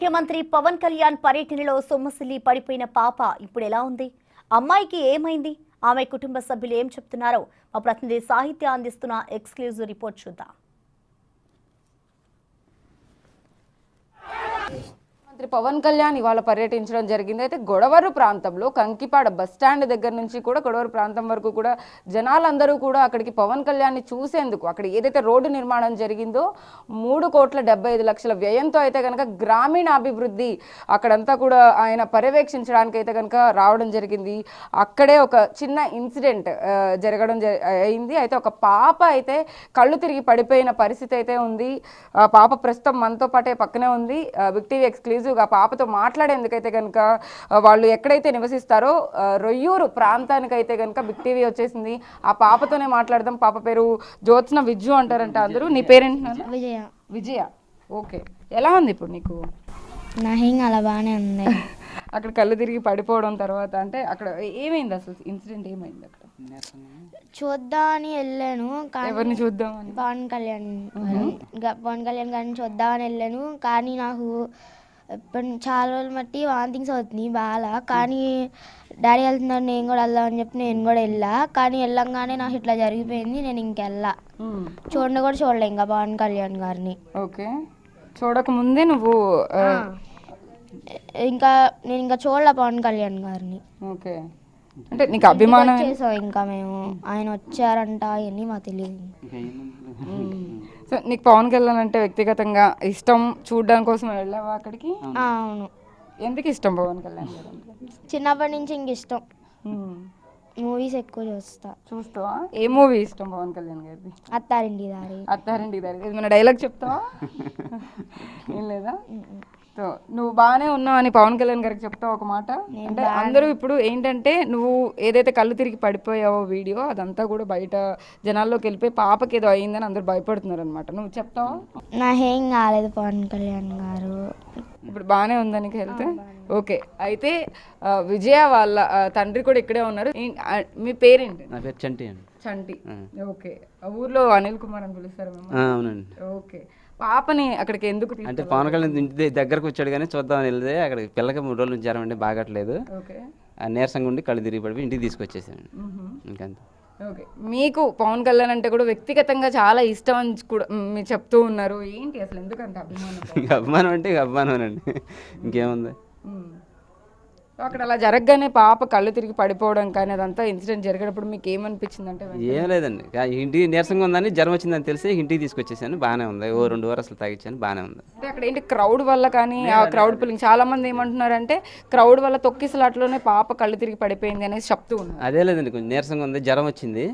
ముఖ్యమంత్రి పవన్ కళ్యాణ్ పర్యటనలో సొమ్మసిల్లి పడిపోయిన పాప ఇప్పుడు ఎలా ఉంది? అమ్మాయికి ఏమైంది? ఆమె కుటుంబ సభ్యులు ఏం చెప్తున్నారో మా ప్రతినిధి సాహిత్య అందిస్తున్న ఎక్స్క్లూజివ్ రిపోర్ట్ చూద్దాం. మంత్రి పవన్ కళ్యాణ్ ఇవాళ పర్యటించడం జరిగింది. అయితే గొడవరు ప్రాంతంలో కంకిపాడ బస్ స్టాండ్ దగ్గర నుంచి కూడా గొడవరు ప్రాంతం వరకు కూడా జనాలందరూ కూడా అక్కడికి పవన్ కళ్యాణ్ని చూసేందుకు, అక్కడ ఏదైతే రోడ్డు నిర్మాణం జరిగిందో 3,75,00,000 వ్యయంతో అయితే కనుక గ్రామీణాభివృద్ధి అక్కడంతా కూడా ఆయన పర్యవేక్షించడానికి అయితే కనుక రావడం జరిగింది. అక్కడే ఒక చిన్న ఇన్సిడెంట్ జరగడం అయింది. అయితే ఒక పాప అయితే కళ్ళు తిరిగి పడిపోయిన పరిస్థితి అయితే ఉంది. ఆ పాప ప్రస్తుతం మనతో పాటే పక్కనే ఉంది. బిగ్ టీవీ ఎక్స్క్లూజివ్ ఆ పాపతో మాట్లాడేందుకైతే కనుక వాళ్ళు ఎక్కడైతే నివసిస్తారో రొయ్యూరు ప్రాంతానికైతే కనుక బిగ్ టీవీ వచ్చేసింది. ఆ పాపతోనే మాట్లాడదాం. పాప పేరు జ్యోత్స్న విజ్జు అంటారంట అందరూ. నీ పేరేంటి? విజయ. విజయ, ఓకే. ఎలా ఉంది ఇప్పుడు నీకు? నహింగ్ అలా బాగానే ఉంది. అక్కడ కళ్ళు తిరిగి పడిపోవడం తర్వాత అంటే అక్కడ ఏమైంది, అసలు ఇన్సిడెంట్ ఏమైంది? అక్కడ చూద్దామని వెళ్ళాను. ఎవరిని చూద్దామని? పవన్ కళ్యాణ్ గారిని చూద్దామని వెళ్ళాను. కానీ నాకు చాలా రోజులు మట్టి వాంతింగ్స్ అవుతుంది బాగా. కానీ డాడీ వెళ్తున్నారు, నేను కూడా వెళ్దామని చెప్పి నేను కూడా వెళ్ళా. కానీ వెళ్ళంగానే నాకు ఇట్లా జరిగిపోయింది. నేను ఇంకెళ్ళా, కూడా చూడలే ఇంకా పవన్ కళ్యాణ్ గారిని. ఓకే, చూడకముందే నువ్వు నేను ఇంకా చూడలే పవన్ కళ్యాణ్ గారిని. ఓకే, అంటే నీకు అభిమానం చేసాం ఇంకా మేము. ఆయన వచ్చారంట అవన్నీ మాకు తెలియదు. సో నీకు పవన్ కళ్యాణ్ అంటే వ్యక్తిగతంగా ఇష్టం, చూడడానికి కోసం వెళ్ళావా అక్కడికి? అవును. ఎందుకు ఇష్టం పవన్ కళ్యాణ్ గారు? చిన్నప్పటి నుంచి ఇంక ఇష్టం. మూవీస్ ఎక్కువ చూస్తావా? ఏ మూవీ ఇష్టం పవన్ కళ్యాణ్ గారిది? అత్తారింటికి దారి. ఏమైనా డైలాగ్ చెప్తావా? ఏం లేదా? సో నువ్వు బాగానే ఉన్నావు అని పవన్ కళ్యాణ్ గారికి చెప్తావు ఒక మాట. అంటే అందరూ ఇప్పుడు ఏంటంటే నువ్వు ఏదైతే కళ్ళు తిరిగి పడిపోయావో వీడియో అదంతా కూడా బయట జనాల్లోకి వెళ్ళిపోయి పాపకి ఏదో అయిందని అందరూ భయపడుతున్నారు అనమాట. నువ్వు చెప్తావా? నాకేం కాలేదు పవన్ కళ్యాణ్ గారు. ఇప్పుడు బాగానే ఉందా నీకు హెల్త్? ఓకే, అయితే విజయ వాళ్ళ తండ్రి కూడా ఇక్కడే ఉన్నారు. మీ పేరేంటి? నా పేరు చంటి అండి. చంటి, ఓకే. ఊర్లో అనిల్ కుమార్ అని పిలుస్తారు మేము. అవునండి. ఓకే, పాపని అక్కడికి ఎందుకు అంటే పవన్ కళ్యాణ్ ఇంటి దగ్గరకు వచ్చాడు కానీ చూద్దామని వెళ్తే అక్కడ పిల్లకి 3 రోజుల నుంచి జ్వరం అండి, బాగట్లేదు. నీరసంగా ఉండి కళ్ళు తిరిగి పడిపోయి ఇంటికి తీసుకొచ్చేసాను. ఇంకంత. ఓకే, మీకు పవన్ కళ్యాణ్ అంటే కూడా వ్యక్తిగతంగా చాలా ఇష్టం అని కూడా మీరు చెప్తూ ఉన్నారు. ఏంటి అసలు ఎందుకంత అభిమానం? అభిమానం అంటే అభిమానం అండి, ఇంకేముంది. అక్కడ అలా జరగగానే పాప కళ్ళు తిరిగి పడిపోవడం కానీ అదంతా ఇన్సిడెంట్ జరిగేటప్పుడు మీకు ఏమనిపించింది? అంటే ఏం లేదండి, ఇంటికి నీరసంగా ఉందని జ్వరం వచ్చిందని తెలిసి ఇంటికి తీసుకొచ్చేసాను. బాగానే ఉంది. 2 వారాలు తాగించాను, బాగానే ఉంది. అంటే అక్కడ ఏంటి క్రౌడ్ వల్ల కానీ ఆ క్రౌడ్ పుల్లింగ్ చాలా మంది ఏమంటున్నారంటే క్రౌడ్ వల్ల తొక్కిసలాట్లోనే పాప కళ్ళు తిరిగి పడిపోయింది అనేసి చెప్తూ ఉన్నారు. అదే లేదండి, కొంచెం నీరసంగా ఉంది, జ్వరం వచ్చింది,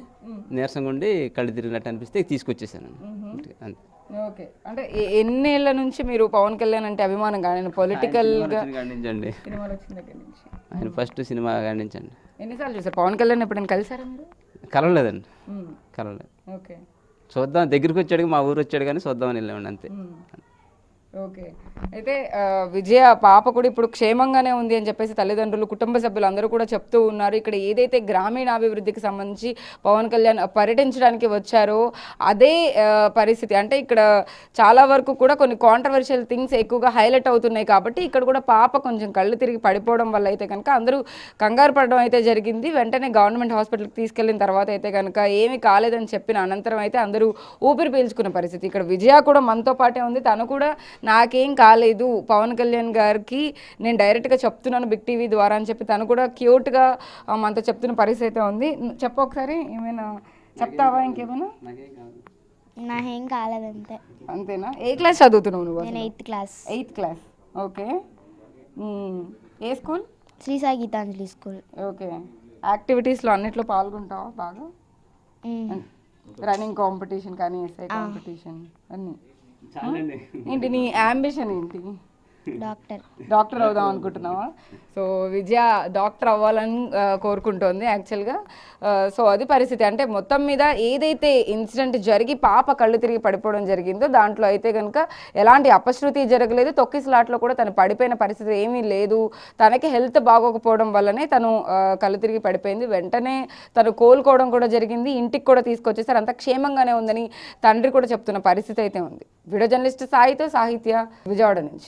నీరసంగా ఉండి కళ్ళు తిరిగినట్టు అనిపిస్తే తీసుకొచ్చేసాను అంతే. ఓకే, అంటే ఎన్నేళ్ల నుంచి మీరు పవన్ కళ్యాణ్ అంటే అభిమానం కానీ పొలిటికల్ గా? ఆయన ఫస్ట్ సినిమా కాడించండి. ఎన్నిసార్లు చూసారు పవన్ కళ్యాణ్? ఎప్పుడైనా కలిసారా మీరు? కలవలేదండి, కలవలేదు. ఓకే, చూద్దాం దగ్గరికి వచ్చాడు, మా ఊరు వచ్చాడు కానీ చూద్దామని వెళ్ళామండి అంతే. ఓకే, అయితే విజయ పాప కూడా ఇప్పుడు క్షేమంగానే ఉంది అని చెప్పేసి తల్లిదండ్రులు, కుటుంబ సభ్యులు అందరూ కూడా చెప్తూ ఉన్నారు. ఇక్కడ ఏదైతే గ్రామీణాభివృద్ధికి సంబంధించి పవన్ కళ్యాణ్ పర్యటించడానికి వచ్చారో అదే పరిస్థితి. అంటే ఇక్కడ చాలా వరకు కూడా కొన్ని కాంట్రవర్షియల్ థింగ్స్ ఎక్కువగా హైలైట్ అవుతున్నాయి కాబట్టి ఇక్కడ కూడా పాప కొంచెం కళ్ళు తిరిగి పడిపోవడం వల్ల అయితే కనుక అందరూ కంగారు పడడం అయితే జరిగింది. వెంటనే గవర్నమెంట్ హాస్పిటల్కి తీసుకెళ్లిన తర్వాత అయితే కనుక ఏమీ కాలేదని చెప్పిన అనంతరం అయితే అందరూ ఊపిరి పీల్చుకున్న పరిస్థితి. ఇక్కడ విజయ కూడా మనతో పాటే ఉంది. తను కూడా నాకేం కాలేదు, పవన్ కళ్యాణ్ గారికి నేను డైరెక్ట్గా చెప్తున్నాను బిగ్ టీవీ ద్వారా అని చెప్పి తను కూడా క్యూట్గా మనతో చెప్తున్న పరిస్థితి అయితే ఉంది. చెప్పు ఒకసారి, ఏమైనా చెప్తావా? ఇంకేమైనా? నాకేం కాలేదు అంతే. అంతేనా? ఏ క్లాస్ చదువుతున్నావు నువ్వు? నేను 8th class. 8th class, okay. ఏ school? Sri Sai Gitanjali school. Okay, యాక్టివిటీస్లో అన్నిట్లో పాల్గొంటావా బాగా? రన్నింగ్ కాంపిటీషన్ కానీ, ఎస్ఐ కాంపిటీషన్ అన్నీ? ఏంటి నీ అంబిషన్ ఏంటి? డాక్టర్ అవుదాం అనుకుంటున్నావా? సో విజయ డాక్టర్ అవ్వాలని కోరుకుంటోంది యాక్చువల్గా. సో అది పరిస్థితి. అంటే మొత్తం మీద ఏదైతే ఇన్సిడెంట్ జరిగి పాప కళ్ళు తిరిగి పడిపోవడం జరిగిందో దాంట్లో అయితే కనుక ఎలాంటి అపశృతి జరగలేదు. తొక్కిసలాట్లో కూడా తను పడిపోయిన పరిస్థితి ఏమీ లేదు. తనకి హెల్త్ బాగోకపోవడం వల్లనే తను కళ్ళు తిరిగి పడిపోయింది. వెంటనే తను కోలుకోవడం కూడా జరిగింది. ఇంటికి కూడా తీసుకొచ్చేసారు. అంత క్షేమంగానే ఉందని తండ్రి కూడా చెప్తున్న పరిస్థితి అయితే ఉంది. వీడియో జర్నలిస్ట్ సాహిత్య విజయవాడ నుంచి.